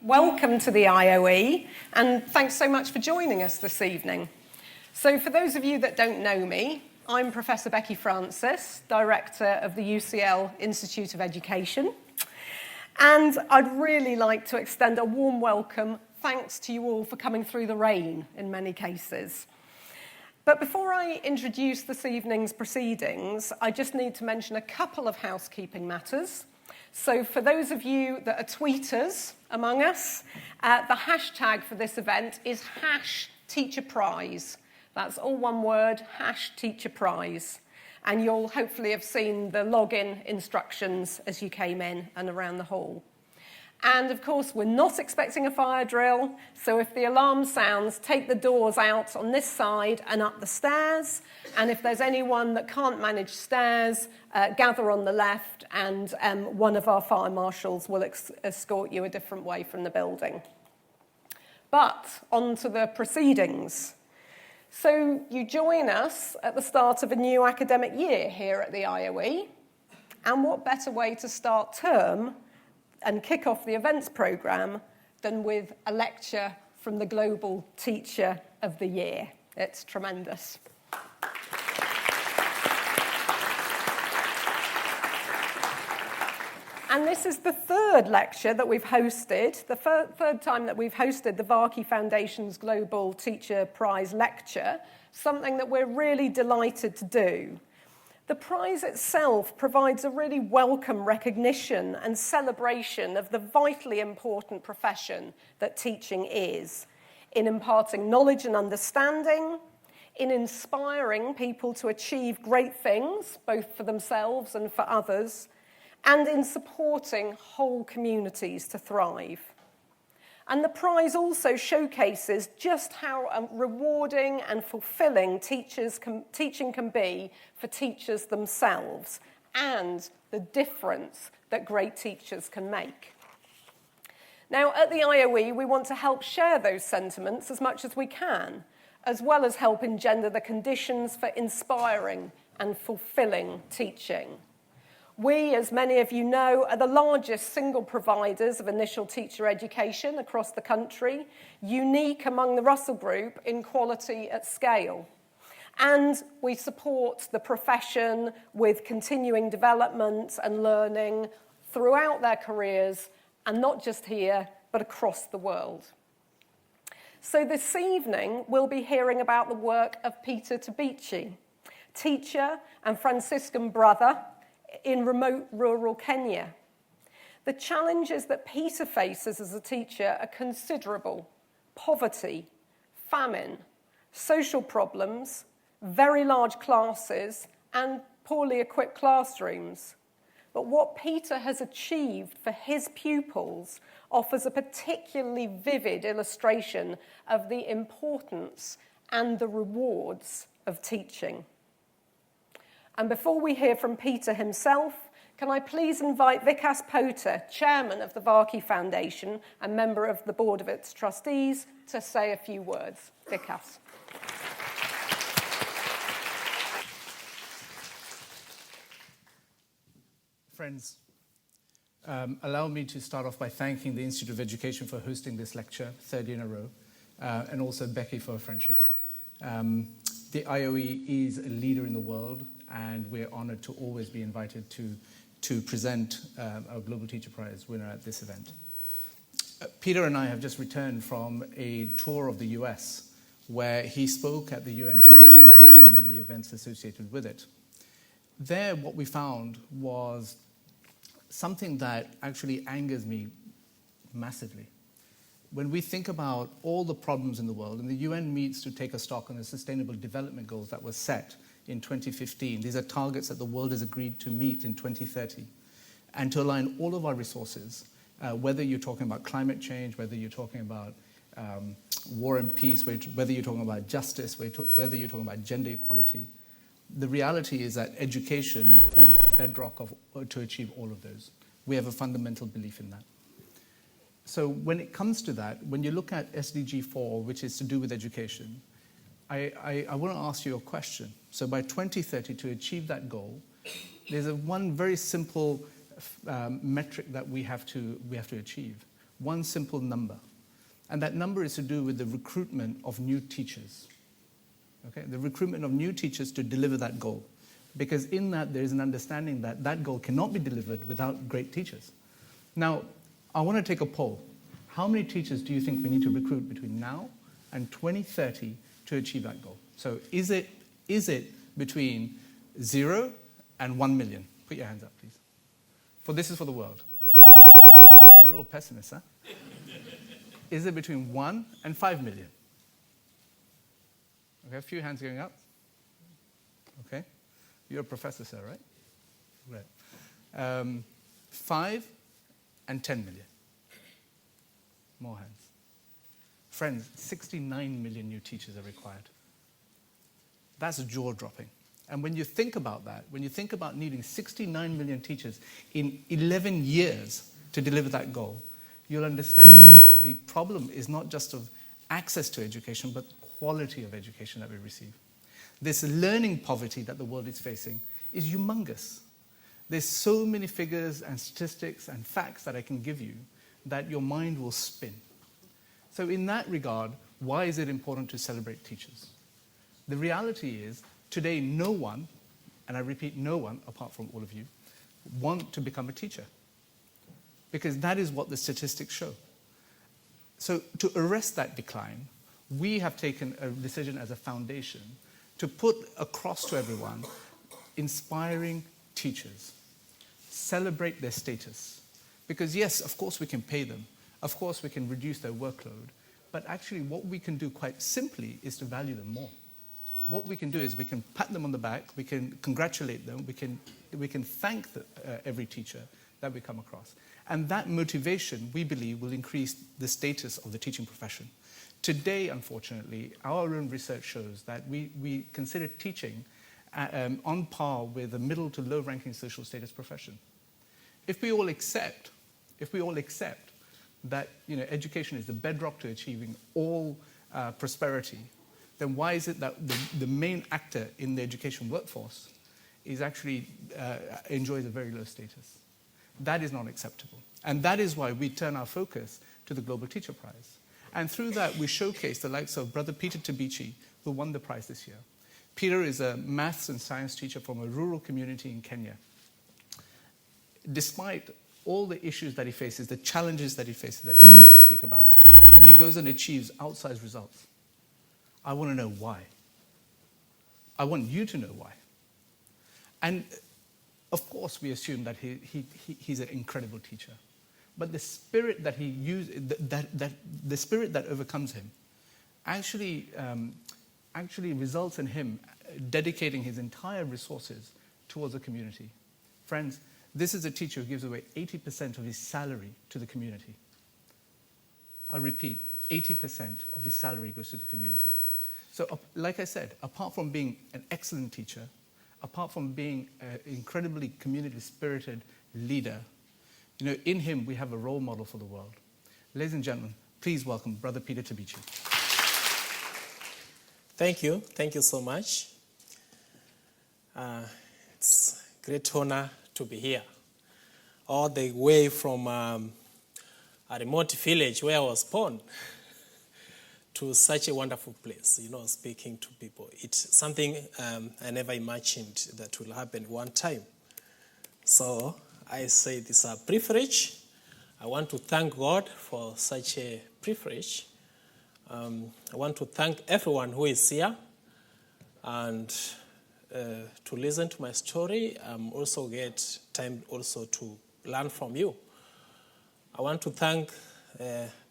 Welcome to the IOE, and thanks so much for joining us this evening. So for those of you that don't know me, I'm Professor Becky Francis, Director of the UCL Institute of Education, and I'd really like to extend a warm welcome, thanks to you all for coming through the rain in many cases. But before I introduce this evening's proceedings, I just need to mention a couple of housekeeping matters. So for those of you that are tweeters among us, the hashtag for this event is #TeacherPrize. That's all one word, #TeacherPrize. And you'll hopefully have seen the login instructions as you came in and around the hall. And of course, we're not expecting a fire drill, so if the alarm sounds, take the doors out on this side and up the stairs. And if there's anyone that can't manage stairs, gather on the left, and one of our fire marshals will escort you a different way from the building. But on to the proceedings. So you join us at the start of a new academic year here at the IOE. And what better way to start term and kick off the events programme than with a lecture from the Global Teacher of the Year. It's tremendous. And this is the third lecture that we've hosted, the third time that we've hosted the Varkey Foundation's Global Teacher Prize Lecture, something that we're really delighted to do. The prize itself provides a really welcome recognition and celebration of the vitally important profession that teaching is, in imparting knowledge and understanding, in inspiring people to achieve great things, both for themselves and for others, and in supporting whole communities to thrive. And the prize also showcases just how rewarding and fulfilling teaching can be for teachers themselves, and the difference that great teachers can make. Now, at the IOE, we want to help share those sentiments as much as we can, as well as help engender the conditions for inspiring and fulfilling teaching. We, as many of you know, are the largest single providers of initial teacher education across the country, unique among the Russell Group in quality at scale. And we support the profession with continuing development and learning throughout their careers, and not just here, but across the world. So this evening, we'll be hearing about the work of Pota Tabichi, teacher and Franciscan Brother in remote rural Kenya. The challenges that Peter faces as a teacher are considerable: poverty, famine, social problems, very large classes, and poorly equipped classrooms. But what Peter has achieved for his pupils offers a particularly vivid illustration of the importance and the rewards of teaching. And before we hear from Peter himself, can I please invite Vikas Pota, chairman of the Varkey Foundation and member of the board of its trustees, to say a few words. Vikas. Friends, allow me to start off by thanking the Institute of Education for hosting this lecture, third year in a row, and also Becky for her friendship. The IOE is a leader in the world, and we're honored to always be invited to present our Global Teacher Prize winner at this event. Peter and I have just returned from a tour of the US, where he spoke at the UN General Assembly and many events associated with it. There, what we found was something that actually angers me massively. When we think about all the problems in the world, and the UN meets to take a stock on the Sustainable Development Goals that were set in 2015. These are targets that the world has agreed to meet in 2030, and to align all of our resources, whether you're talking about climate change, whether you're talking about war and peace, whether you're talking about justice, whether you're talking about gender equality. The reality is that education forms the bedrock to achieve all of those. We have a fundamental belief in that. So when it comes to that, when you look at SDG 4, which is to do with education, I want to ask you a question. So by 2030, to achieve that goal, there's one very simple metric that we have to achieve, one simple number. And that number is to do with the recruitment of new teachers. Okay? The recruitment of new teachers to deliver that goal. Because in that, there is an understanding that that goal cannot be delivered without great teachers. Now, I want to take a poll. How many teachers do you think we need to recruit between now and 2030 to achieve that goal? So is it between 0 and 1 million? Put your hands up, please. This is for the world. As a little pessimist, huh? Is it between 1 and 5 million? Okay, a few hands going up. Okay. You're a professor, sir, right? Right. 5 and 10 million. More hands. Friends, 69 million new teachers are required. That's jaw-dropping. And when you think about that, when you think about needing 69 million teachers in 11 years to deliver that goal, you'll understand that the problem is not just of access to education, but quality of education that we receive. This learning poverty that the world is facing is humongous. There's so many figures and statistics and facts that I can give you that your mind will spin. So in that regard, why is it important to celebrate teachers? The reality is, today no one, and I repeat, no one, apart from all of you, want to become a teacher. Because that is what the statistics show. So to arrest that decline, we have taken a decision as a foundation to put across to everyone inspiring teachers. Celebrate their status. Because yes, of course we can pay them. Of course we can reduce their workload. But actually what we can do quite simply is to value them more. What we can do is we can pat them on the back, we can congratulate them, we can thank every teacher that we come across. And that motivation, we believe, will increase the status of the teaching profession. Today, unfortunately, our own research shows that we consider teaching on par with a middle to low-ranking social status profession. If we all accept that education is the bedrock to achieving all prosperity, then why is it that the main actor in the education workforce is actually enjoys a very low status? That is not acceptable. And that is why we turn our focus to the Global Teacher Prize. And through that, we showcase the likes of Brother Peter Tabichi, who won the prize this year. Peter is a maths and science teacher from a rural community in Kenya. Despite all the issues that he faces, the challenges that he faces that you hear him speak about, he goes and achieves outsized results. I want to know why. I want you to know why. And of course, we assume that he's an incredible teacher. But the spirit that he used, the spirit that overcomes him, actually results in him dedicating his entire resources towards the community. Friends, this is a teacher who gives away 80% of his salary to the community. I repeat, 80% of his salary goes to the community. So, like I said, apart from being an excellent teacher, apart from being an incredibly community-spirited leader, in him we have a role model for the world. Ladies and gentlemen, please welcome Brother Peter Tabichi. Thank you. Thank you so much. It's a great honor to be here. All the way from a remote village where I was born to such a wonderful place, speaking to people. It's something I never imagined that will happen one time. So I say this is a privilege. I want to thank God for such a privilege. I want to thank everyone who is here and to listen to my story. Also get time also to learn from you. I want to thank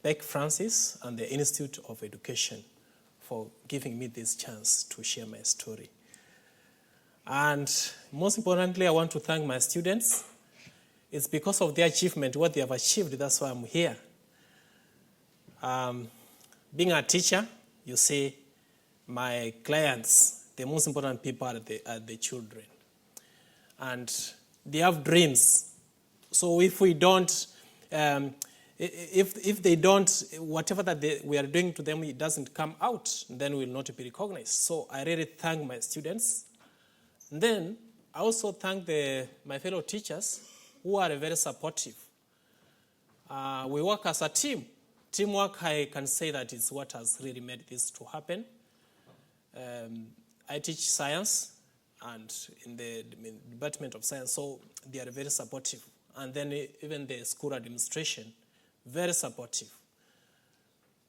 Becky Francis and the Institute of Education for giving me this chance to share my story. And most importantly, I want to thank my students. It's because of their achievement, what they have achieved, that's why I'm here. Being a teacher, you see, my clients, the most important people are the children. And they have dreams. So if we don't, if they don't, whatever that we are doing to them, it doesn't come out, then we will not be recognized. So I really thank my students. And then I also thank my fellow teachers who are very supportive. We work as a team. Teamwork, I can say that is what has really made this to happen. I teach science and in the Department of Science, so they are very supportive. And then even the school administration, very supportive.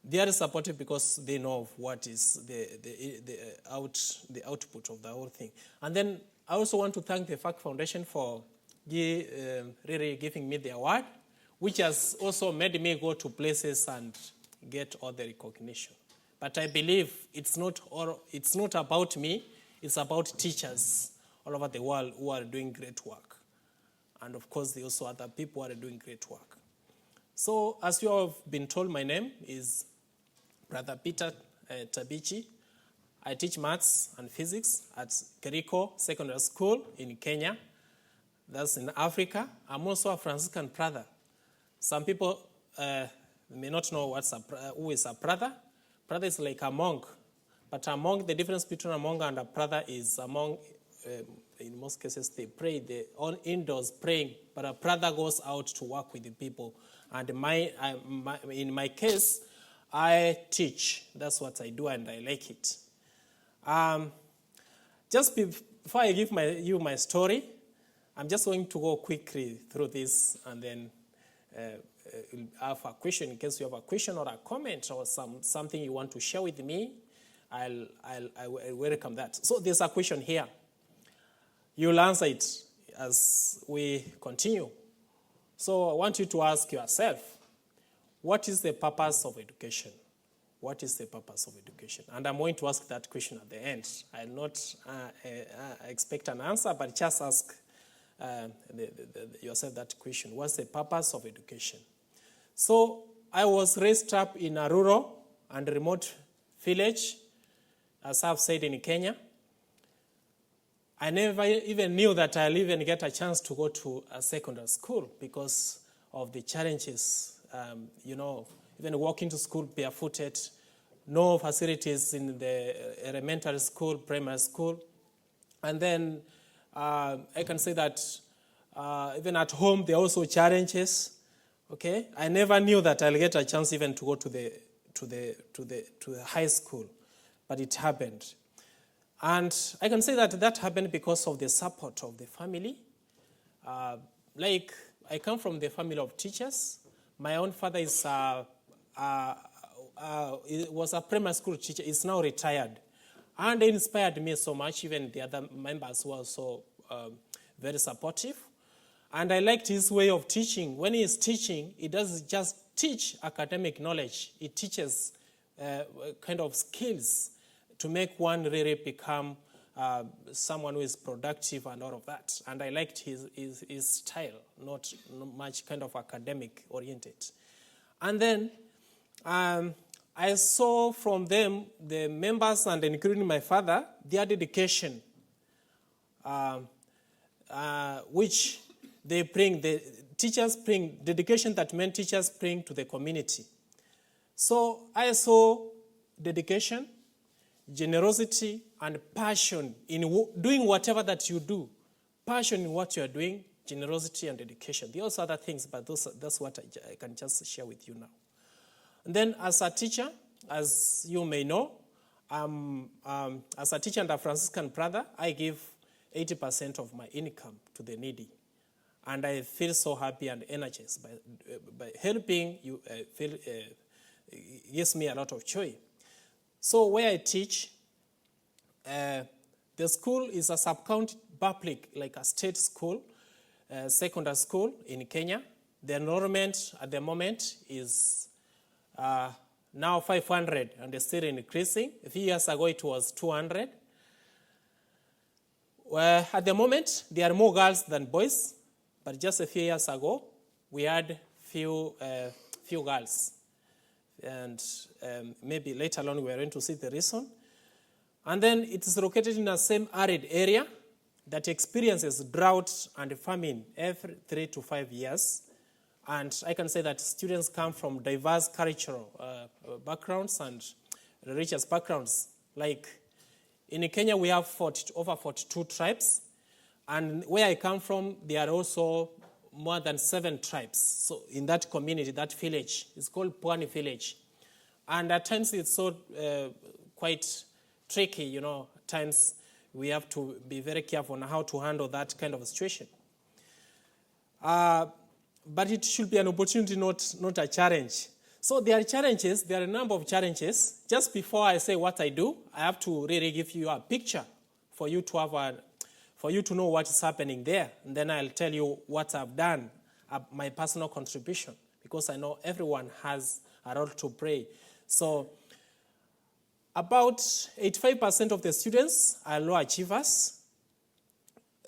They are supportive because they know what is the output of the whole thing. And then I also want to thank the Varkey Foundation for really giving me the award, which has also made me go to places and get all the recognition. But I believe it's not about me, it's about teachers all over the world who are doing great work. And of course, there are also other people who are doing great work. So as you have been told, my name is Brother Peter Tabichi. I teach maths and physics at Keriko Secondary School in Kenya. That's in Africa. I'm also a Franciscan Brother. Some people may not know who is a brother. Brother is like a monk. But a monk, the difference between a monk and a brother is a monk, in most cases, they pray, they're all indoors praying, but a brother goes out to work with the people. And in my case, I teach. That's what I do, and I like it. Just before I give you my story, I'm just going to go quickly through this, and then have a question. In case you have a question or a comment or something you want to share with me, I welcome that. So there's a question here. You'll answer it as we continue. So I want you to ask yourself, what is the purpose of education? What is the purpose of education? And I'm going to ask that question at the end. I'll not expect an answer, but just ask yourself that question. What's the purpose of education? So I was raised up in a rural and remote village, as I've said, in Kenya. I never even knew that I'll even get a chance to go to a secondary school because of the challenges. Even walking to school barefooted, no facilities in the elementary school, primary school. And then I can say that even at home, there are also challenges. Okay, I never knew that I'll get a chance even to go to the high school, but it happened. And I can say that happened because of the support of the family. Like, I come from the family of teachers. My own father was a primary school teacher. He's now retired. And it inspired me so much. Even the other members were also very supportive. And I liked his way of teaching. When he is teaching, he doesn't just teach academic knowledge. He teaches kind of skills to make one really become someone who is productive and all of that. And I liked his style, not much kind of academic oriented. And then I saw from them, the members and including my father, their dedication, which they bring, the teachers bring, dedication that men teachers bring to the community. So I saw dedication, generosity, and passion in doing whatever that you do. Passion in what you are doing, generosity and dedication. There are also other things, but that's what I can just share with you now. And then as a teacher, as you may know, as a teacher and a Franciscan Brother, I give 80% of my income to the needy. And I feel so happy and energized by helping you. It gives me a lot of joy. So where I teach, the school is a sub-county public, like a state school, secondary school in Kenya. The enrollment at the moment is now 500 and it's still increasing. A few years ago it was 200. Well, at the moment there are more girls than boys, but just a few years ago we had few girls. And maybe later on we are going to see the reason. And then it is located in a semi-arid area that experiences drought and famine every 3 to 5 years. And I can say that students come from diverse cultural backgrounds and religious backgrounds. Like in Kenya, we have over 42 tribes. And where I come from, there are also more than 7 tribes. So in that community, that village, it's called Pwani Village. And at times it's so quite tricky, At times we have to be very careful on how to handle that kind of a situation. But it should be an opportunity, not a challenge. So there are challenges, there are a number of challenges. Just before I say what I do, I have to really give you a picture for you to know what is happening there. And then I'll tell you what I've done, my personal contribution, because I know everyone has a role to play. So about 85% of the students are low achievers.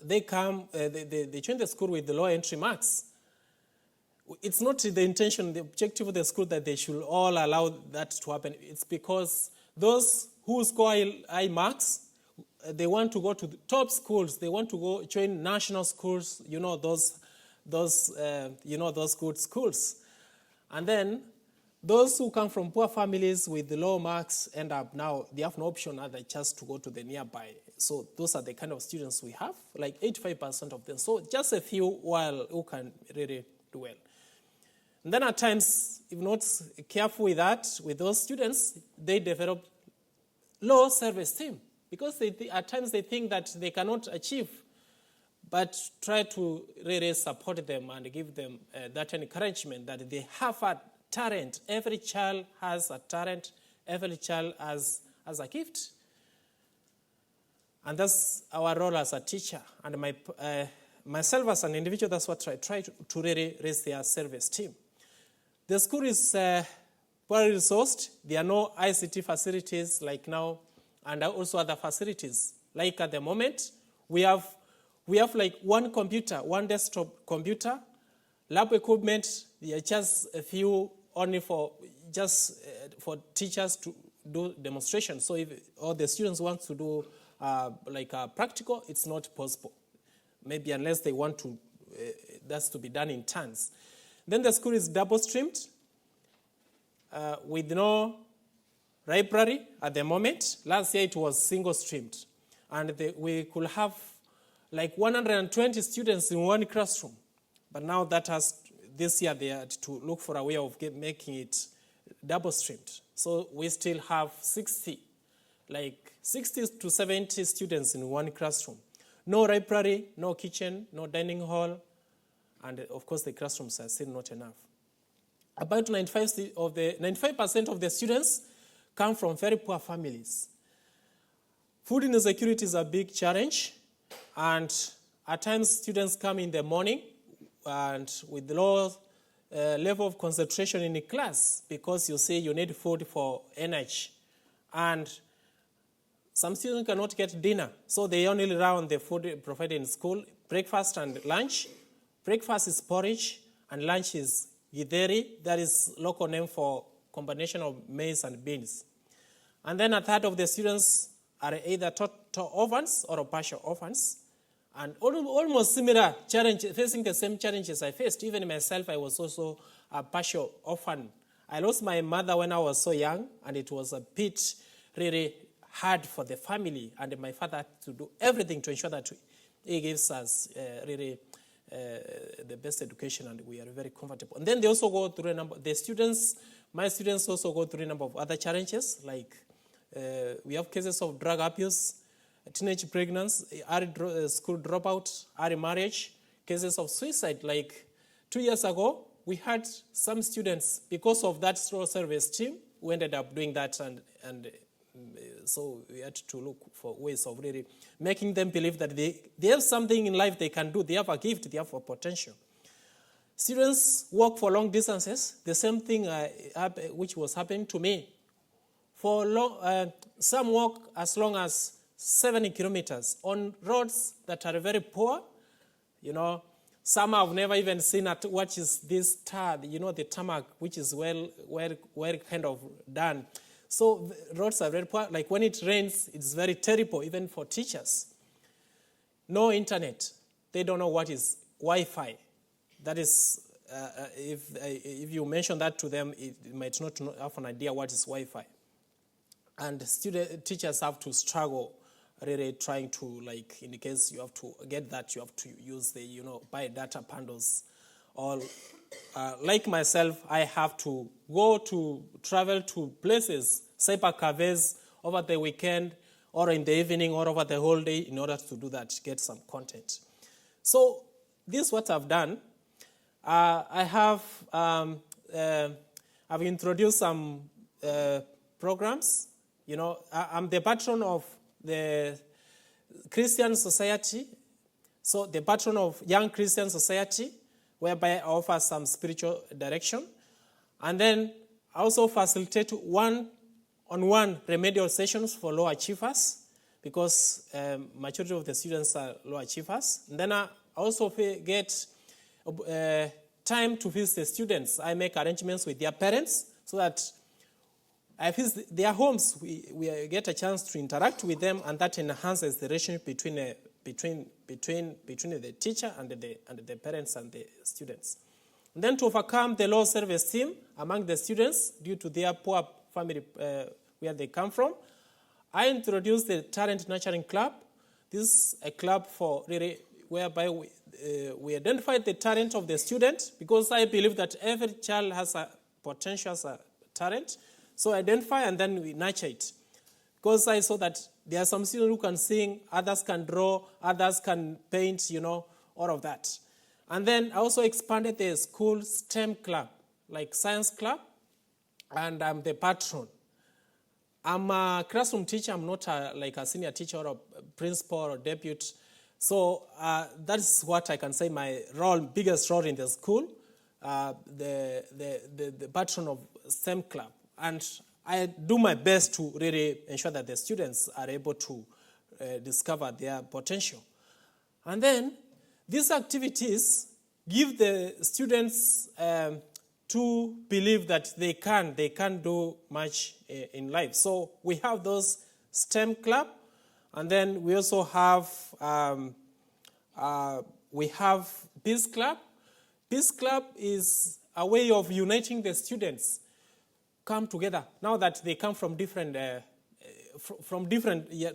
They join the school with the low entry marks. It's not the intention, the objective of the school that they should all allow that to happen. It's because those who score high marks, they want to go to the top schools. They want to go join national schools. Those good schools. And then those who come from poor families with the low marks end up now, they have no option other just to go to the nearby. So those are the kind of students we have, like 85% of them. So just a few who can really do well. And then at times, if not careful with that, with those students, they develop low self-esteem because at times they think that they cannot achieve, but try to really support them and give them that encouragement that they have a talent. Every child has a talent. Every child has a gift. And that's our role as a teacher. And myself as an individual, that's what I try to really raise their self-esteem. The school is poorly resourced. There are no ICT facilities like now, and also other facilities. Like at the moment, we have like one computer, one desktop computer, lab equipment. There are just a few only for teachers to do demonstrations. So if all the students want to do like a practical, it's not possible. Maybe unless they want to, that's to be done in turns. Then the school is double-streamed with no library at the moment. Last year it was single-streamed. And we could have like 120 students in one classroom. But now this year they had to look for a way of making it double-streamed. So we still have 60 to 70 students in one classroom. No library, no kitchen, no dining hall, and of course the classrooms are still not enough. About 95% of the students come from very poor families. Food insecurity is a big challenge, and at times students come in the morning and with low level of concentration in the class because you say you need food for energy. And some students cannot get dinner, so they only rely on the food provided in school, breakfast and lunch. Breakfast is porridge, and lunch is githeri, that is local name for combination of maize and beans. And then a third of the students are either total orphans or partial orphans, and almost similar challenges, facing the same challenges I faced. Even myself, I was also a partial orphan. I lost my mother when I was so young, and it was a bit really hard for the family, and my father had to do everything to ensure that he gives us really the best education, and we are very comfortable. And then they also go through my students also go through a number of other challenges, like we have cases of drug abuse, teenage pregnancy, early school dropout, early marriage, cases of suicide. Like 2 years ago, we had some students, because of that slow service team, who ended up doing that, and so we had to look for ways of really making them believe that they have something in life they can do. They have a gift, they have a potential. Students walk for long distances. The same thing which was happening to me. Some walk as long as 70 kilometers on roads that are very poor. Some have never even seen what is this tar, the tarmac, which is well kind of done. So roads are very poor. Like when it rains, it's very terrible, even for teachers. No internet. They don't know what is Wi-Fi. That is, if you mention that to them, it might not have an idea what is Wi-Fi. And teachers have to struggle really trying to, like, in the case you have to get that, you have to use the, buy data bundles. Or like myself, I have to travel to places, cyber cafes over the weekend or in the evening or over the whole day in order to do that, get some content. So this is what I've done. I have I've introduced some programs. I'm the patron of the Christian Society, so the patron of Young Christian Society, whereby I offer some spiritual direction. And then I also facilitate one-on-one remedial sessions for low achievers, because majority of the students are low achievers. And then I also get time to visit the students. I make arrangements with their parents so that I visit their homes. We get a chance to interact with them, and that enhances the relationship between the teacher and the parents and the students. And then to overcome the low self-esteem among the students due to their poor family where they come from, I introduced the Talent Nurturing Club. This is a club for really whereby we identify the talent of the student, because I believe that every child has a potential, as a talent. So identify and then we nurture it. Because I saw that there are some students who can sing, others can draw, others can paint, all of that. And then I also expanded the school STEM club, like science club, and I'm the patron. I'm a classroom teacher. I'm not like a senior teacher or a principal or deputy. So that's what I can say my biggest role in the school, the patron of STEM club. And I do my best to really ensure that the students are able to discover their potential. And then these activities give the students to believe that they can do much in life. So we have those STEM club, and then we also have Peace Club. Peace Club is a way of uniting the students, come together. Now that they come from different,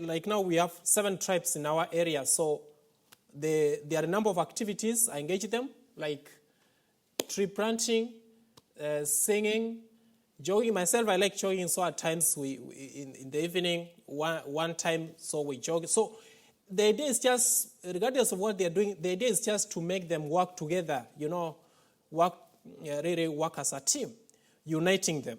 like now we have 7 tribes in our area, so there are a number of activities. I engage them, like tree planting, singing, jogging. Myself, I like jogging, so at times in the evening, one time, so we jog. So the idea is just, regardless of what they're doing, the idea is just to make them work together, really work as a team, uniting them.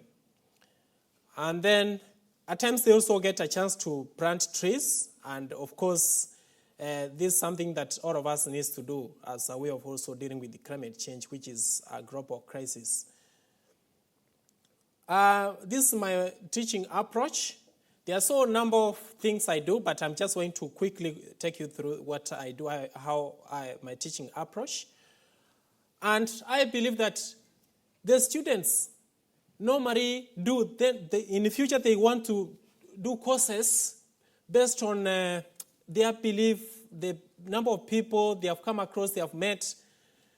And then at times they also get a chance to plant trees, and of course, this is something that all of us needs to do as a way of also dealing with the climate change, which is a global crisis. This is my teaching approach. There are so a number of things I do, but I'm just going to quickly take you through what I do, my teaching approach. And I believe that the students normally do, in the future they want to do courses based on their belief, the number of people they have come across, they have met.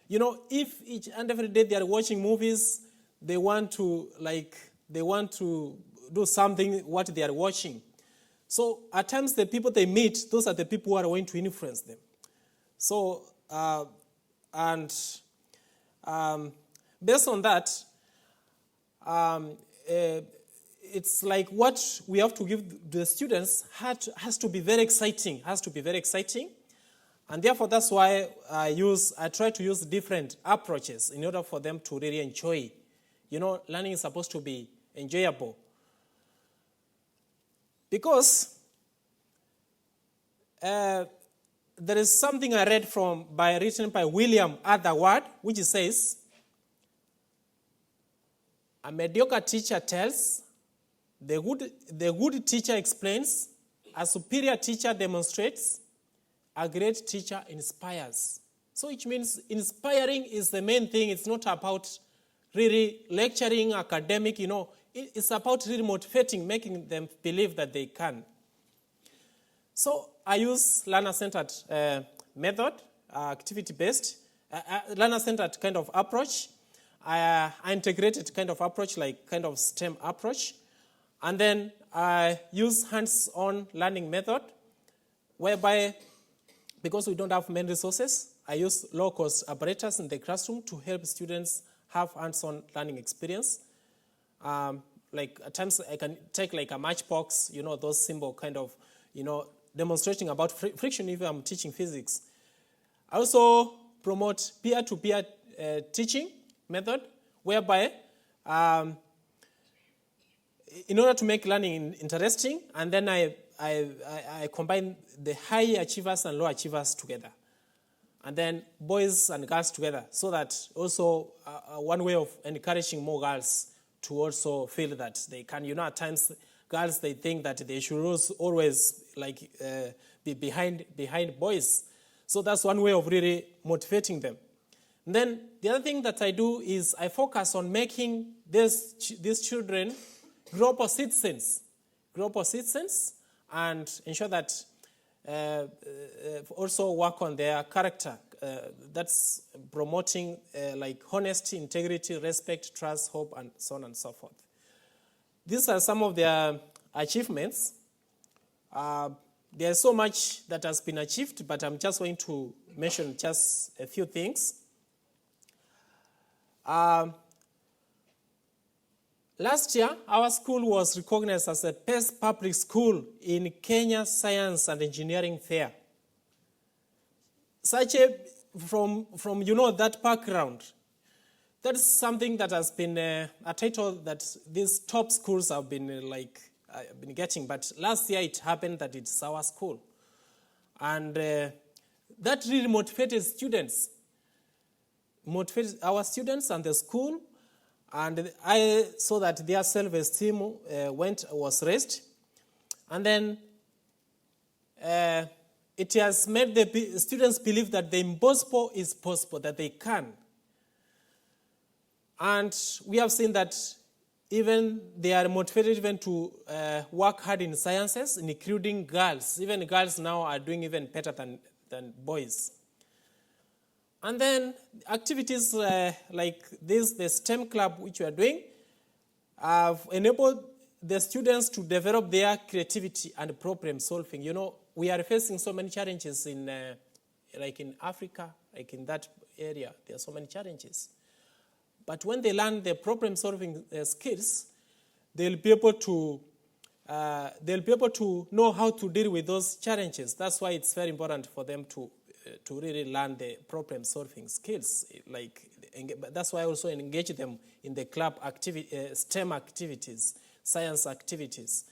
If each and every day they are watching movies, they want to do something what they are watching. So at times the people they meet, those are the people who are going to influence them. So, based on that, it's like what we have to give the students has to be very exciting, and therefore that's why I try to use different approaches in order for them to really enjoy. Learning is supposed to be enjoyable. Because there is something I read written by William Atherward, which says, a mediocre teacher tells, the good teacher explains, a superior teacher demonstrates, a great teacher inspires. So which means inspiring is the main thing. It's not about really lecturing, academic, It's about really motivating, making them believe that they can. So I use learner-centered method, activity-based, learner-centered kind of approach. I integrated kind of approach, like kind of STEM approach. And then I use hands-on learning method, whereby, because we don't have many resources, I use low-cost apparatus in the classroom to help students have hands-on learning experience. Like at times I can take like a matchbox, those symbol kind of, demonstrating about friction if I'm teaching physics. I also promote peer-to-peer teaching method, whereby in order to make learning interesting, and then I combine the high achievers and low achievers together, and then boys and girls together, so that also one way of encouraging more girls to also feel that they can, at times girls, they think that they should always be behind boys. So that's one way of really motivating them. And then the other thing that I do is I focus on making these children global citizens, and ensure that also work on their character. That's promoting like honesty, integrity, respect, trust, hope, and so on and so forth. These are some of their achievements. There's so much that has been achieved, but I'm just going to mention just a few things. Last year, our school was recognized as the best public school in Kenya Science and Engineering Fair. From that background, that's something that has been a title that these top schools have been been getting. But last year it happened that it's our school, and that really motivated our students and the school. And I saw that their self-esteem was raised. And then it has made the students believe that the impossible is possible, that they can. And we have seen that even they are motivated even to work hard in sciences, including girls. Even girls now are doing even better than boys. And then activities like this, the STEM club which we are doing, have enabled the students to develop their creativity and problem solving. We are facing so many challenges in Africa, like in that area, there are so many challenges. But when they learn the problem solving skills, they'll be able to know how to deal with those challenges. That's why it's very important for them to really learn the problem-solving skills. That's why I also engage them in the club STEM activities, science activities.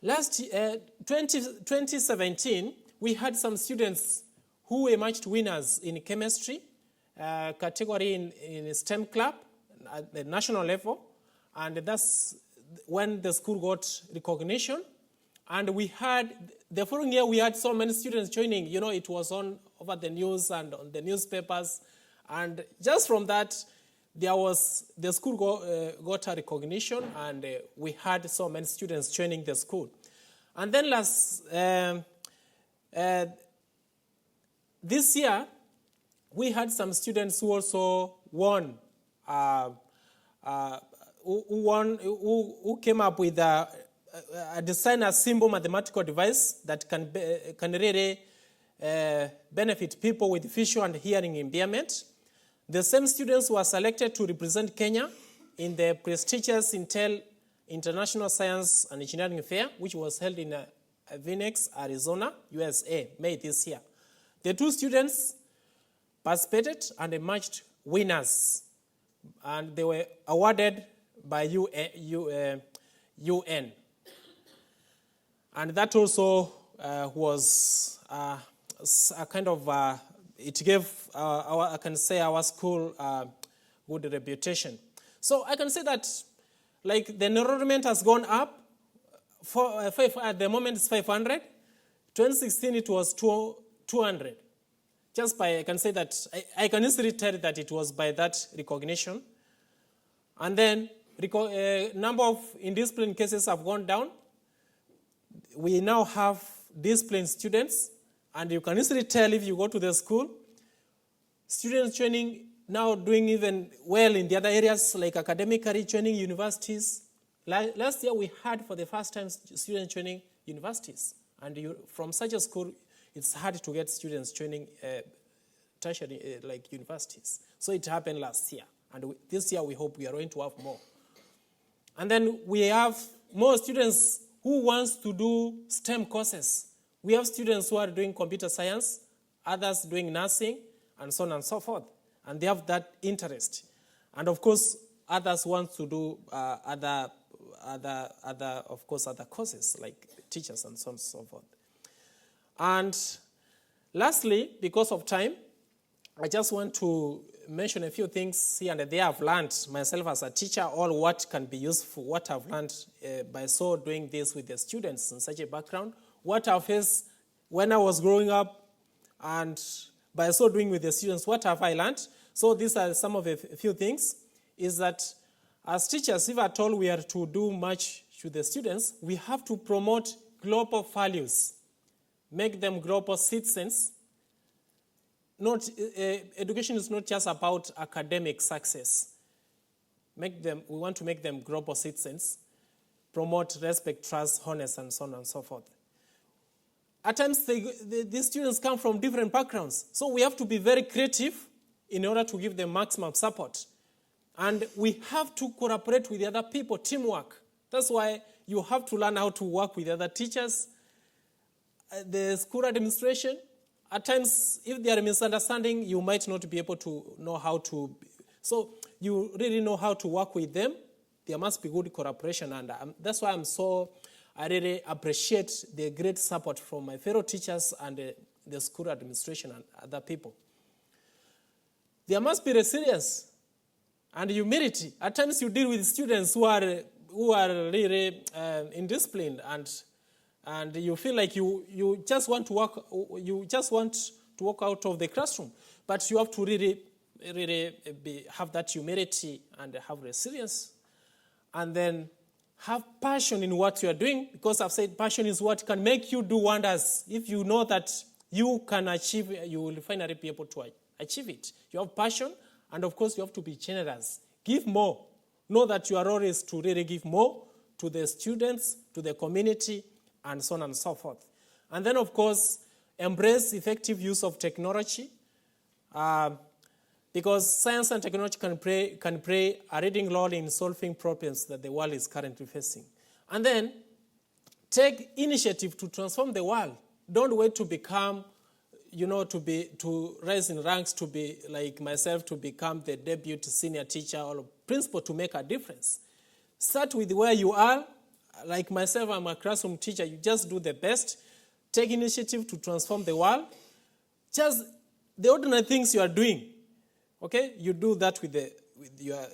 Last 2017, we had some students who emerged winners in chemistry category in STEM club at the national level, and that's when the school got recognition. And we had, the following year, we had so many students joining. It was over the news and on the newspapers. And just from that, the school got a recognition, and we had so many students joining the school. And then this year, we had some students who also won, who came up with a design a simple mathematical device that can really benefit people with visual and hearing impairment. The same students were selected to represent Kenya in the prestigious Intel International Science and Engineering Fair, which was held in Phoenix, Arizona, USA, May this year. The two students participated and emerged winners, and they were awarded by UN. And that also was a kind of, it gave, I can say, our school good reputation. So I can say that, the enrollment has gone up. At the moment, it's 500. 2016, it was 200. Just by, I can say that, I can easily tell that it was by that recognition. And then, number of indisciplined cases have gone down. We now have disciplined students, and you can easily tell if you go to the school. Students training now doing even well in the other areas, like academically training universities. Last year we had for the first time students training universities, And from such a school, it's hard to get students joining tertiary, like universities. So it happened last year. And this year, we hope we are going to have more. And then we have more students who wants to do STEM courses. We have students who are doing computer science, others doing nursing, and so on and so forth. And they have that interest. And of course, others want to do other courses like teachers and so on and so forth. And lastly, because of time, I just want to mention a few things here and there I've learned myself as a teacher, or what can be useful, what I've learned by doing this with the students in such a background, what I faced when I was growing up, and by doing with the students, what have I learned? So these are some of a few things, is that as teachers, if at all we are to do much to the students, we have to promote global values, make them global citizens. Education is not just about academic success. We want to make them global citizens, promote respect, trust, honesty, and so on and so forth. At times, these students come from different backgrounds, so we have to be very creative in order to give them maximum support. And we have to cooperate with the other people, teamwork. That's why you have to learn how to work with other teachers, the school administration. At times, if there are misunderstanding, you might not be able to know how to. So you really know how to work with them. There must be good cooperation, and that's why I really appreciate the great support from my fellow teachers and the school administration and other people. There must be resilience and humility. At times, you deal with students who are really indisciplined, and you feel like you just want to walk out of the classroom, but you have to really have that humility and have resilience, and then have passion in what you are doing, because I've said passion is what can make you do wonders. If you know that you can achieve, you will finally be able to achieve it. You have passion, and of course you have to be generous. Give more. Know that your role is to really give more to the students, to the community, and so on and so forth. And then, of course, embrace effective use of technology, because science and technology can play a leading role in solving problems that the world is currently facing. And then, take initiative to transform the world. Don't wait to become, to rise in ranks, to be like myself, to become the deputy senior teacher or principal to make a difference. Start with where you are. Like myself, I'm a classroom teacher. You just do the best. Take initiative to transform the world. Just the ordinary things you are doing, okay? You do that with your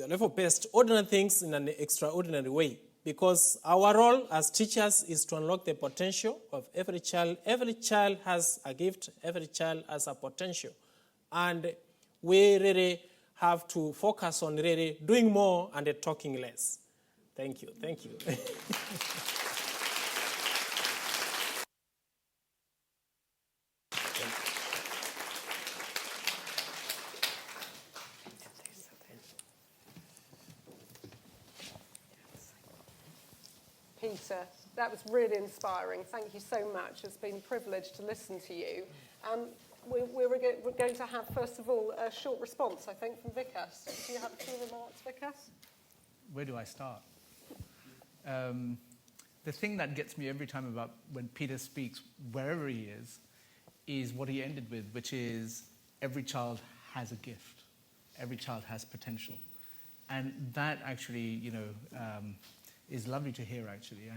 level best. Ordinary things in an extraordinary way. Because our role as teachers is to unlock the potential of every child. Every child has a gift. Every child has a potential. And we really have to focus on really doing more and talking less. Thank you. Thank you. Peter, that was really inspiring. Thank you so much. It's been a privilege to listen to you. We're going to have, first of all, a short response, I think, from Vikas. Do you have a few remarks, Vikas? Where do I start? The thing that gets me every time about when Peter speaks, wherever he is what he ended with, which is every child has a gift. Every child has potential. And that actually, is lovely to hear, actually.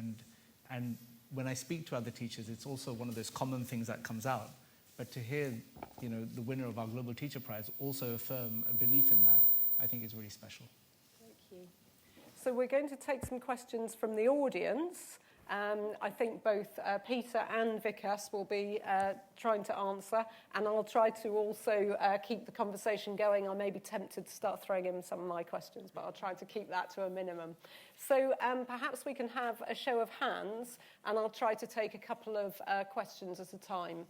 And when I speak to other teachers, it's also one of those common things that comes out. But to hear, the winner of our Global Teacher Prize also affirm a belief in that, I think is really special. Thank you. So we're going to take some questions from the audience. I think both Peter and Vikas will be trying to answer, and I'll try to also keep the conversation going. I may be tempted to start throwing in some of my questions, but I'll try to keep that to a minimum. So perhaps we can have a show of hands, and I'll try to take a couple of questions at a time.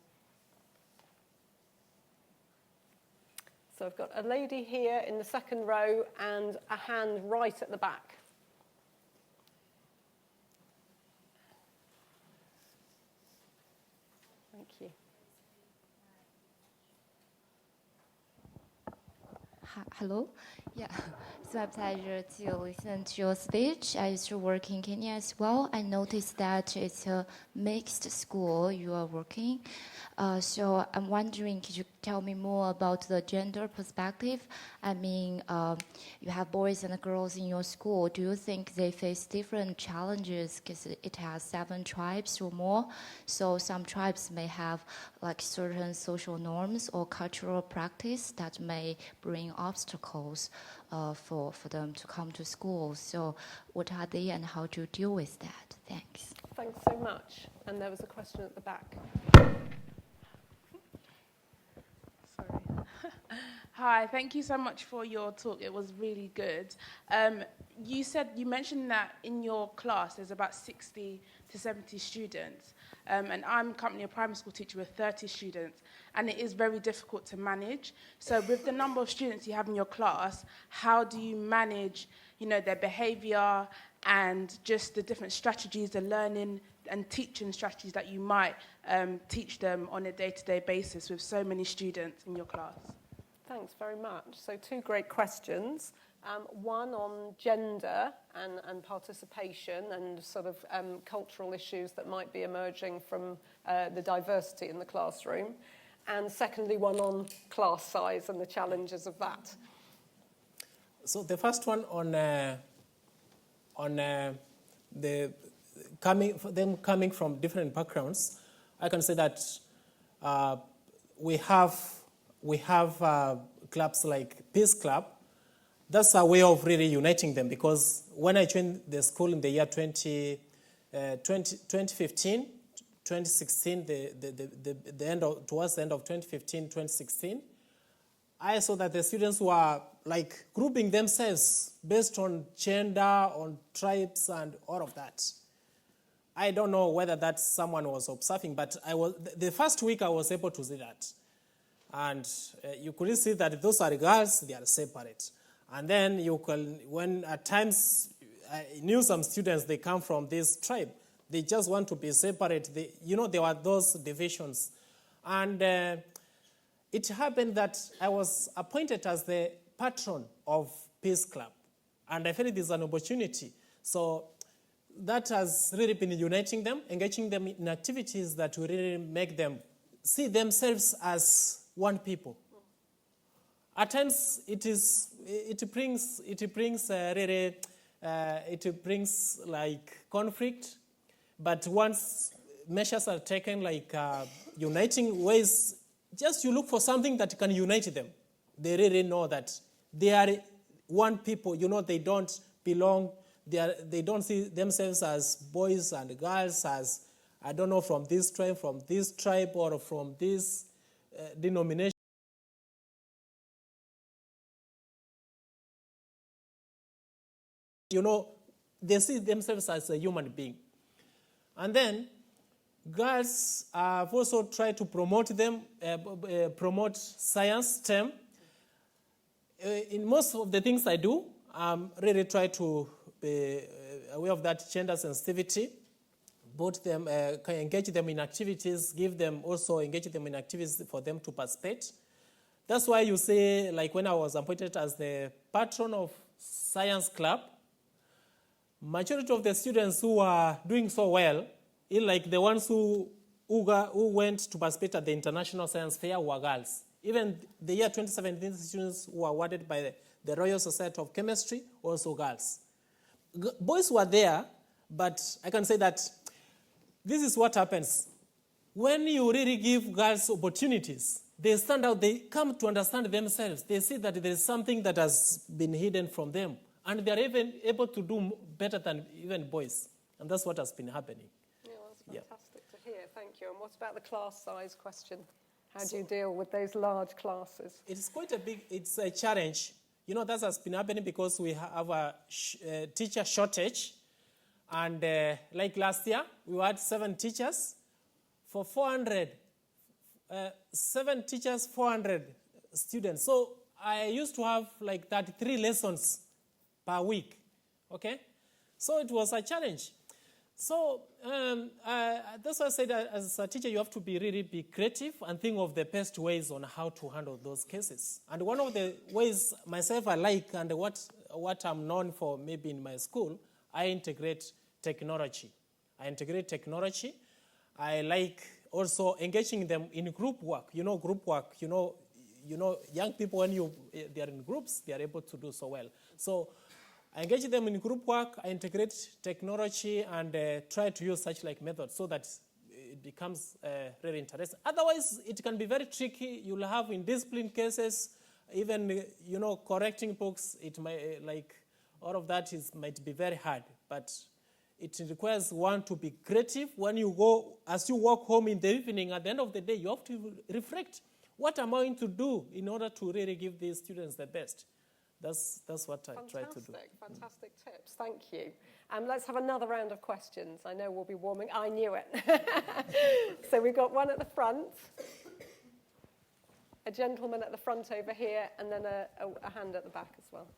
So I've got a lady here in the second row and a hand right at the back. Hello. Yeah, it's my pleasure to listen to your speech. I used to work in Kenya as well. I noticed that it's a mixed school you are working. So I'm wondering, could you tell me more about the gender perspective? I mean, you have boys and girls in your school. Do you think they face different challenges because it has 7 tribes or more? So some tribes may have like certain social norms or cultural practice that may bring obstacles for them to come to school. So what are they and how do you deal with that? Thanks. Thanks so much. And there was a question at the back. Sorry. Hi, thank you so much for your talk. It was really good. You mentioned that in your class there's about 60 to 70 students, and I'm currently a primary school teacher with 30 students, and it is very difficult to manage. So with the number of students you have in your class, how do you manage, their behavior and just the different strategies, the learning and teaching strategies that you might teach them on a day-to-day basis with so many students in your class? Thanks very much. So 2 great questions. One on gender and participation and sort of cultural issues that might be emerging from the diversity in the classroom. And secondly, one on class size and the challenges of that. So the first one on them coming from different backgrounds, I can say that we have clubs like Peace Club. That's a way of really uniting them, because when I joined the school in the year 2015, 2016, towards the end of 2015, 2016, I saw that the students were like grouping themselves based on gender, on tribes, and all of that. I don't know whether that someone was observing, but the first week I was able to see that. And you could see that those are girls, they are separate. And then when at times I knew some students, they come from this tribe, they just want to be separate. There were those divisions. And it happened that I was appointed as the patron of Peace Club. And I felt it is an opportunity. So that has really been uniting them, engaging them in activities that will really make them see themselves as one people. At times, it brings like conflict, but once measures are taken, like uniting ways, just you look for something that can unite them. They really know that they are one people. They don't belong. They don't see themselves as boys and girls, as I don't know, from this tribe, or from this denomination. They see themselves as a human being. And then girls have also tried to promote science, STEM. In most of the things I do, really try to be aware of that gender sensitivity. Both them, engage them in activities, engage them in activities for them to participate. That's why you see, like when I was appointed as the patron of Science Club, majority of the students who are doing so well, like the ones who went to participate at the International Science Fair, were girls. Even the year 2017 students who were awarded by the Royal Society of Chemistry, also girls. Boys were there, but I can say that this is what happens. When you really give girls opportunities, they stand out, they come to understand themselves. They see that there is something that has been hidden from them. And they are even able to do better than even boys. And that's what has been happening. Yeah, well, that's fantastic to hear. Thank you. And what about the class size question? How do you deal with those large classes? It's quite it's a challenge. That has been happening because we have a teacher shortage. And like last year, we had 7 teachers for 400, 7 teachers, 400 students. So I used to have like 33 lessons per week, okay? So it was a challenge. So that's why I said as a teacher, you have to really be creative and think of the best ways on how to handle those cases. And one of the ways myself I like and what I'm known for maybe in my school, I integrate technology. I like also engaging them in group work. Group work, young people, when they are in groups, they are able to do so well. So I engage them in group work, I integrate technology, and try to use such like methods so that it becomes really interesting. Otherwise, it can be very tricky. You'll have in discipline cases, even, correcting books, it might, all of that might be very hard. But it requires one to be creative. When you go, as you walk home in the evening, at the end of the day, you have to reflect, what am I going to do in order to really give these students the best? That's what I try to do. Fantastic tips. Thank you. Let's have another round of questions. I know we'll be warming. I knew it. So we've got one at the front, a gentleman at the front over here, and then a hand at the back as well.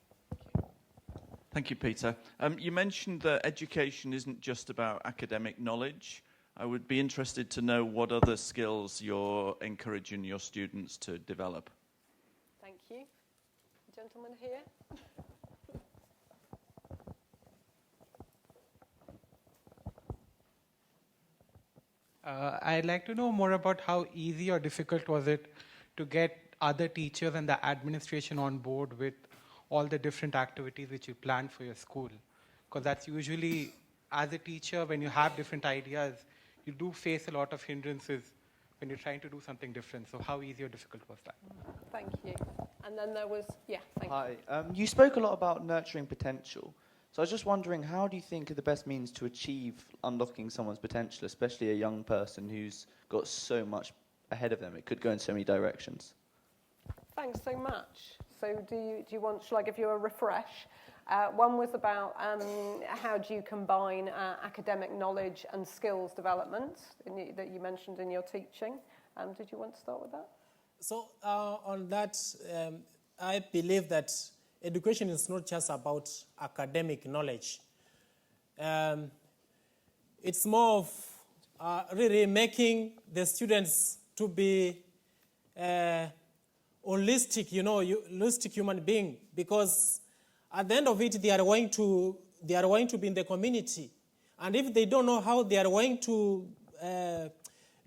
Thank you, Peter. You mentioned that education isn't just about academic knowledge. I would be interested to know what other skills you're encouraging your students to develop. Thank you. Gentleman here. I'd like to know more about how easy or difficult was it to get other teachers and the administration on board with all the different activities which you planned for your school. Because that's usually, as a teacher, when you have different ideas, you do face a lot of hindrances when you're trying to do something different. So how easy or difficult was that? Thank you. And then there was, thank you. Hi. You spoke a lot about nurturing potential. So I was just wondering, how do you think are the best means to achieve unlocking someone's potential, especially a young person who's got so much ahead of them? It could go in so many directions. Thanks so much. So do you want, shall I give you a refresh? One was about how do you combine academic knowledge and skills development that you mentioned in your teaching. Did you want to start with that? So on that, I believe that education is not just about academic knowledge. It's more of really making the students to be holistic, holistic human being, because at the end of it, they are going to be in the community, and if they don't know how they are going to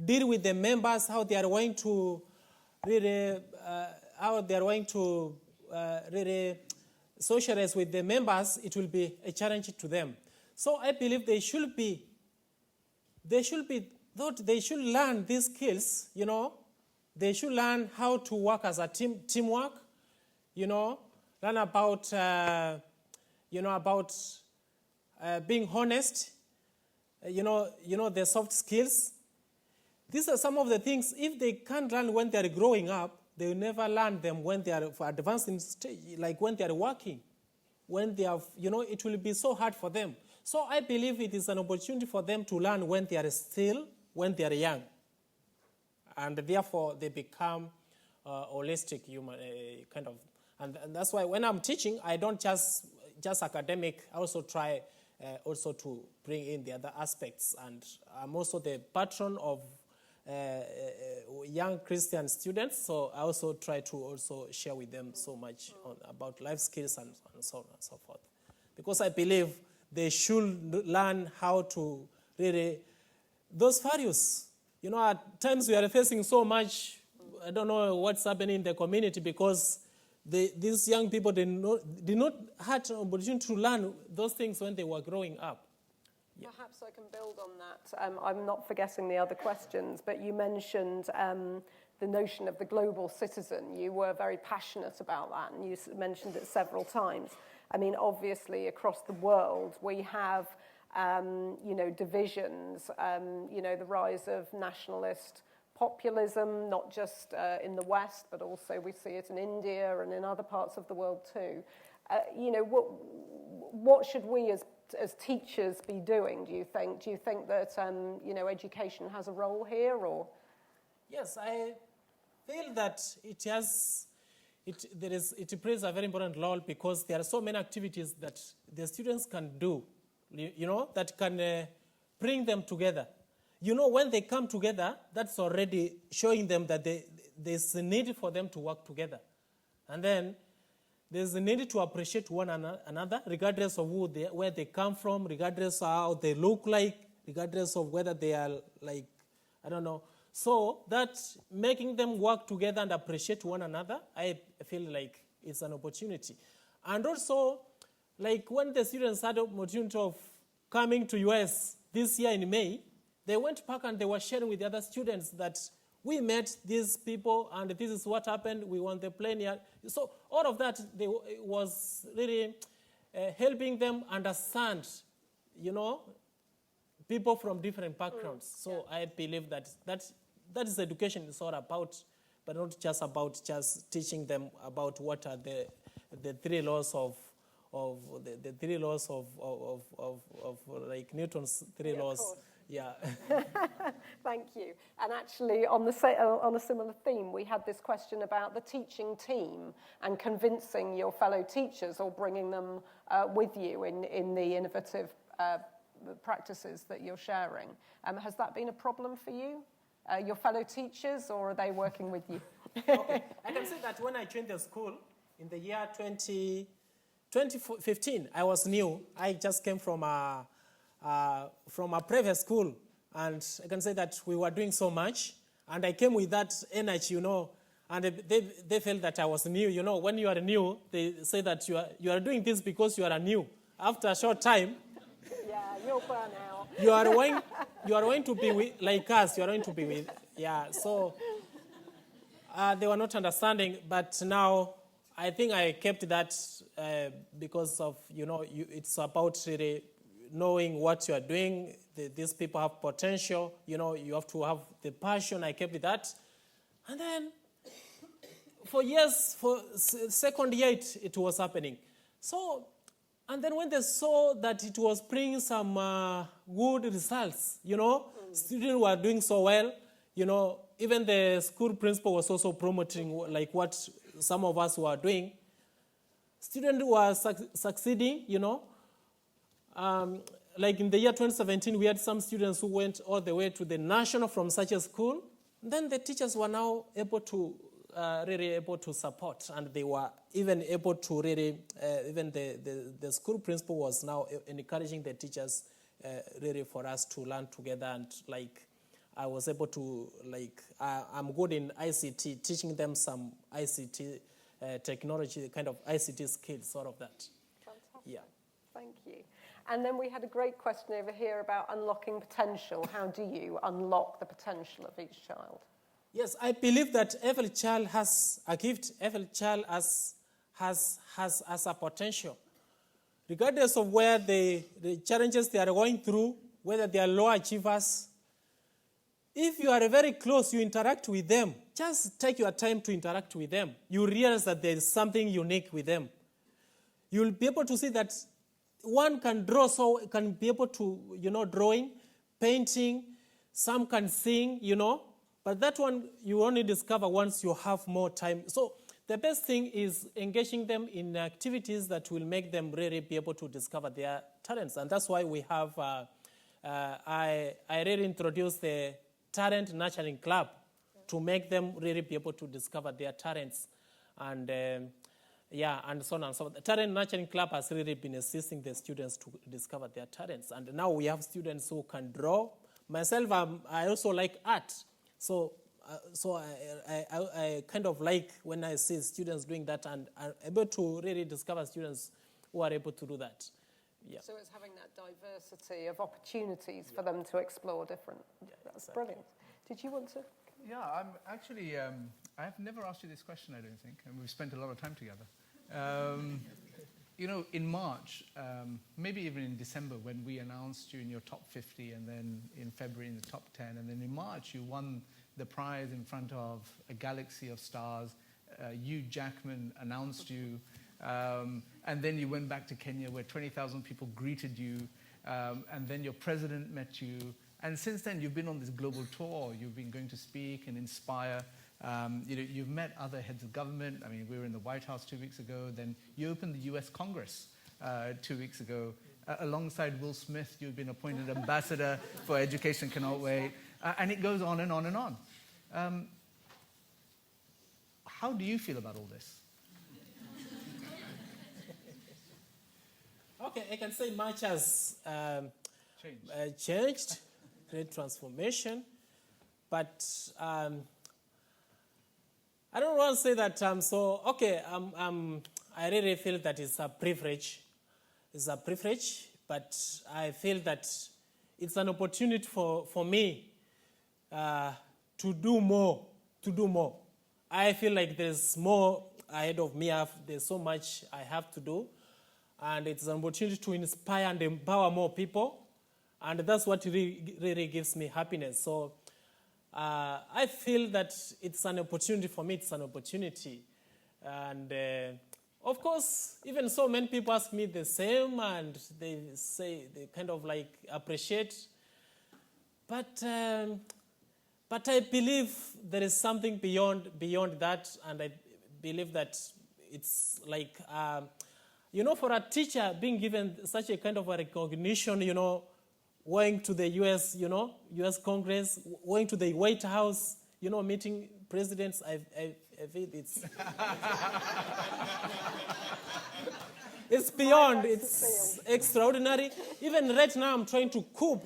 deal with the members, how they are going to really socialize with the members, it will be a challenge to them. So I believe they should learn these skills, They should learn how to work as a teamwork, learn about, being honest, the soft skills. These are some of the things, if they can't learn when they're growing up, they will never learn them when they are advanced in stage, like when they are working. When they have, it will be so hard for them. So I believe it is an opportunity for them to learn when they are young. And therefore, they become holistic human, kind of. And that's why when I'm teaching, I don't just academic. I also try also to bring in the other aspects. And I'm also the patron of young Christian students, so I also try to also share with them so much about life skills and so on and so forth. Because I believe they should learn how to really, those values. At times we are facing so much, I don't know what's happening in the community, because these young people did not have an opportunity to learn those things when they were growing up. Yeah. Perhaps I can build on that. I'm not forgetting the other questions, but you mentioned the notion of the global citizen. You were very passionate about that, and you mentioned it several times. I mean, obviously, across the world, we have divisions, the rise of nationalist populism, not just in the West, but also we see it in India and in other parts of the world too. What should we as teachers be doing, do you think? Do you think that, education has a role here, or? Yes, I feel that it plays a very important role, because there are so many activities that the students can do, that can bring them together. You know, when they come together, that's already showing them that there's a need for them to work together. And then there's a need to appreciate one another, regardless of where they come from, regardless of how they look like, regardless of whether they are like, I don't know. So that making them work together and appreciate one another, I feel like it's an opportunity. And also, like when the students had the opportunity of coming to US this year in May, they went back and they were sharing with the other students that we met these people and this is what happened. We won the plane here. So all of that was really helping them understand, you know, people from different backgrounds. So I believe that is education is all about, but not just about just teaching them about what are the three laws of the three laws of like Newton's three laws. Yeah. Thank you. And actually, on a similar theme, we had this question about the teaching team and convincing your fellow teachers or bringing them with you in the innovative practices that you're sharing. Has that been a problem for you, your fellow teachers, or are they working with you? Okay. I can say that when I joined the school in the year 2015, I was new. I just came from a private school, and I can say that we were doing so much, and I came with that energy, you know, and they felt that I was new. You know, when you are new, they say that you are doing this because you are new. After a short time, yeah, you'll burn out. you are going to be with, like us. You are going to be with, yeah. So they were not understanding, but now I think I kept that because of, you know, it's about really knowing what you are doing. These people have potential. You know, you have to have the passion. I kept that. And then for years, for second year, it was happening. So, and then when they saw that it was bringing some good results, you know, students were doing so well, you know, even the school principal was also promoting like what some of us were doing. Students were succeeding, you know. Like in the year 2017, we had some students who went all the way to the national from such a school. Then the teachers were now able to really able to support, and they were even able to really, even the school principal was now encouraging the teachers really for us to learn together. And like I was able to, like, I'm good in ICT, teaching them some ICT technology, kind of ICT skills, sort of that. Fantastic. Yeah. Thank you. And then we had a great question over here about unlocking potential. How do you unlock the potential of each child? Yes, I believe that every child has a gift. Every child has a potential. Regardless of where the challenges they are going through, whether they are low achievers, if you are very close, you interact with them, just take your time to interact with them. You realize that there is something unique with them. You'll be able to see that one can draw, so can be able to, you know, drawing, painting, some can sing, you know, but that one you only discover once you have more time. So the best thing is engaging them in activities that will make them really be able to discover their talents. And that's why we have, I really introduced the Talent Nurturing Club to make them really be able to discover their talents. And and so on and so forth. The Talent Nurturing Club has really been assisting the students to discover their talents. And now we have students who can draw. Myself, I also like art. So I kind of like when I see students doing that and are able to really discover students who are able to do that. Yeah. So it's having that diversity of opportunities for them to explore different. That's exactly. Brilliant. Did you want to? Yeah, I'm actually, I've never asked you this question, I don't think, and we've spent a lot of time together. You know, in March, maybe even in December, when we announced you in your top 50, and then in February in the top 10, and then in March you won the prize in front of a galaxy of stars. Hugh Jackman announced you, and then you went back to Kenya where 20,000 people greeted you, and then your president met you. And since then, you've been on this global tour. You've been going to speak and inspire. You know, you've met other heads of government. I mean, we were in the White House 2 weeks ago. Then you opened the U.S. Congress 2 weeks ago. Alongside Will Smith, you've been appointed ambassador for Education Cannot Wait. And it goes on and on and on. How do you feel about all this? Okay, I can say much has changed, great transformation, but I don't want to say that I really feel that it's a privilege. It's a privilege, but I feel that it's an opportunity for me to do more. I feel like there's more ahead of me. There's so much I have to do. And it's an opportunity to inspire and empower more people. And that's what really gives me happiness. So I feel that it's an opportunity for me. It's an opportunity. And of course, even so, many people ask me the same, and they say they kind of like appreciate. But I believe there is something beyond that, and I believe that it's like, for a teacher being given such a kind of a recognition, going to the U.S., U.S. Congress, going to the White House, meeting presidents, I feel it's it's beyond, it's extraordinary. Even right now, I'm trying to cope,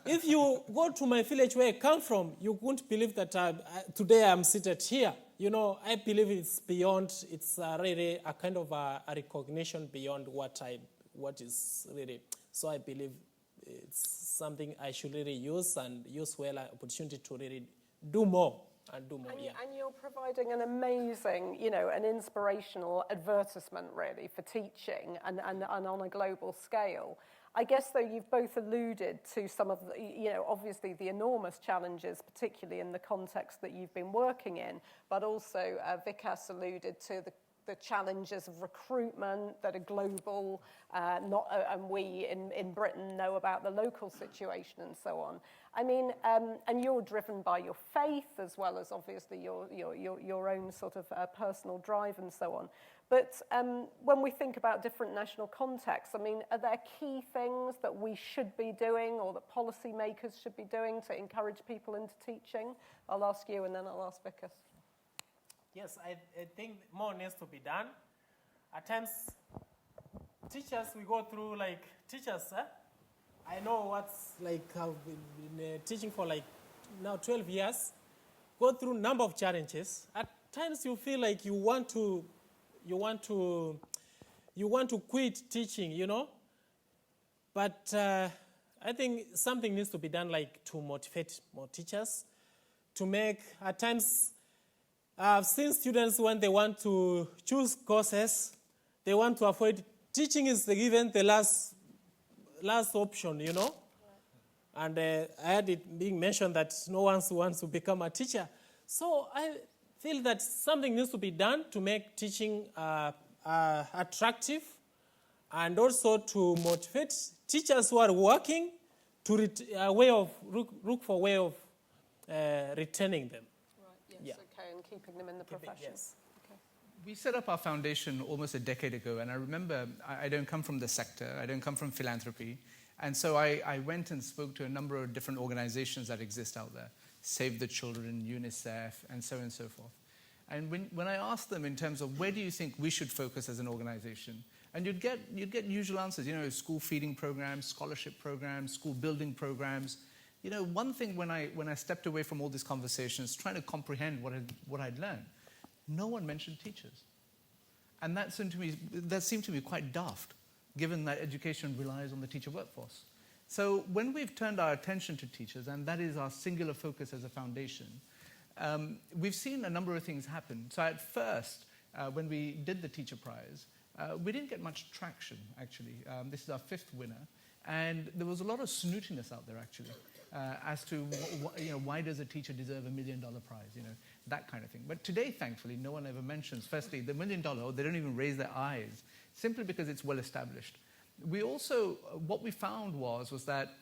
If you go to my village where I come from, you wouldn't believe that today I'm seated here. I believe it's beyond, it's really a kind of a recognition beyond what is really. So I believe it's something I should really use well, an opportunity to really do more. And you're providing an amazing, an inspirational advertisement, really, for teaching and on a global scale. I guess, though, you've both alluded to some of the, obviously the enormous challenges, particularly in the context that you've been working in, but also Vikas alluded to the challenges of recruitment that are global, and we in Britain know about the local situation and so on. I mean, and you're driven by your faith as well as obviously your own sort of personal drive and so on. But when we think about different national contexts, I mean, are there key things that we should be doing or that policymakers should be doing to encourage people into teaching? I'll ask you and then I'll ask Vikas. Yes, I think more needs to be done. At times, teachers, we go through teachers, I know what's I've been teaching for now 12 years, go through a number of challenges. At times you feel like you want to quit teaching, But I think something needs to be done to motivate more teachers, to make, at times, I've seen students when they want to choose courses, they want to avoid teaching is given the last option, Right. And I had it being mentioned that no one wants to become a teacher. So I feel that something needs to be done to make teaching attractive and also to motivate teachers who are working to look for a way of retaining them. Yes, okay, and keeping them in the profession. Yes. Okay. We set up our foundation almost a decade ago, and I remember I don't come from the sector, I don't come from philanthropy, and so I went and spoke to a number of different organizations that exist out there, Save the Children, UNICEF, and so on and so forth. And when I asked them in terms of where do you think we should focus as an organization, and you'd get usual answers, school feeding programs, scholarship programs, school building programs. One thing when I stepped away from all these conversations, trying to comprehend what I'd learned, no one mentioned teachers. And that seemed to me quite daft, given that education relies on the teacher workforce. So when we've turned our attention to teachers, and that is our singular focus as a foundation, we've seen a number of things happen. So at first, when we did the Teacher Prize, we didn't get much traction, actually. This is our 5th winner. And there was a lot of snootiness out there, actually, as to why does a teacher deserve $1 million prize, that kind of thing. But today, thankfully, no one ever mentions, firstly, the $1 million, or they don't even raise their eyes, simply because it's well established. We also, what we found was that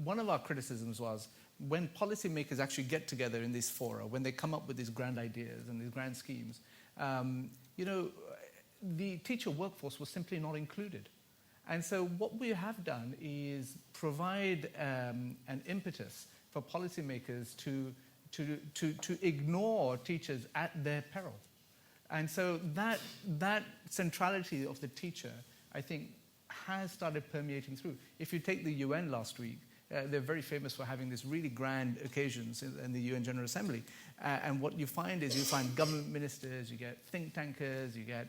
one of our criticisms was when policymakers actually get together in these fora, when they come up with these grand ideas and these grand schemes, the teacher workforce was simply not included. And so what we have done is provide an impetus for policymakers to ignore teachers at their peril. And so that centrality of the teacher, I think, has started permeating through. If you take the UN last week, they're very famous for having these really grand occasions in the UN General Assembly. And what you find is you find government ministers, you get think tankers, you get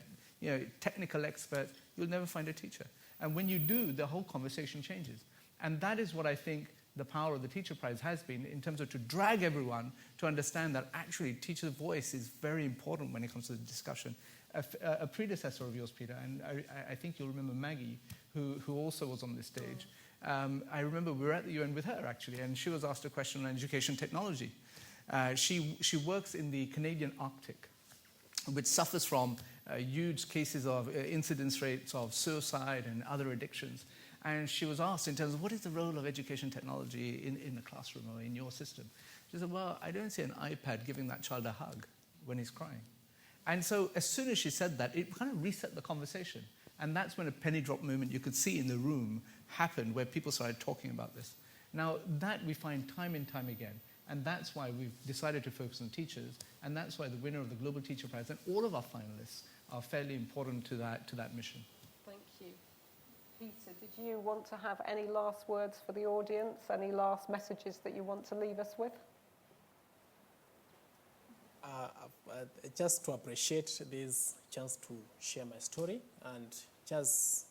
technical experts. You'll never find a teacher. And when you do, the whole conversation changes. And that is what I think the power of the Teacher Prize has been, in terms of to drag everyone to understand that actually teacher's voice is very important when it comes to the discussion. A predecessor of yours, Peter, and I think you'll remember Maggie, who also was on this stage. I remember we were at the UN with her, actually, and she was asked a question on education technology. She works in the Canadian Arctic, which suffers from huge cases of incidence rates of suicide and other addictions. And she was asked in terms of what is the role of education technology in the classroom or in your system. She said, well, I don't see an iPad giving that child a hug when he's crying. And so as soon as she said that, it kind of reset the conversation. And that's when a penny drop moment you could see in the room happened, where people started talking about this. Now, that we find time and time again. And that's why we've decided to focus on teachers. And that's why the winner of the Global Teacher Prize and all of our finalists are fairly important to that mission. Thank you. Peter, did you want to have any last words for the audience? Any last messages that you want to leave us with? Just to appreciate this chance to share my story, and just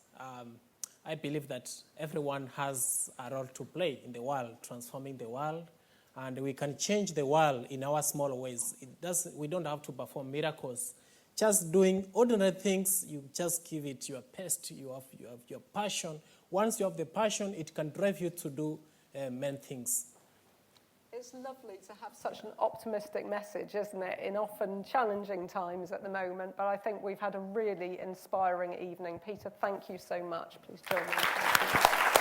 I believe that everyone has a role to play in the world, transforming the world, and we can change the world in our small ways. We don't have to perform miracles. Just doing ordinary things, you just give it your best, you have your passion. Once you have the passion, it can drive you to do many things. It's lovely to have such an optimistic message, isn't it, in often challenging times at the moment, but I think we've had a really inspiring evening. Peter, thank you so much. Please join me.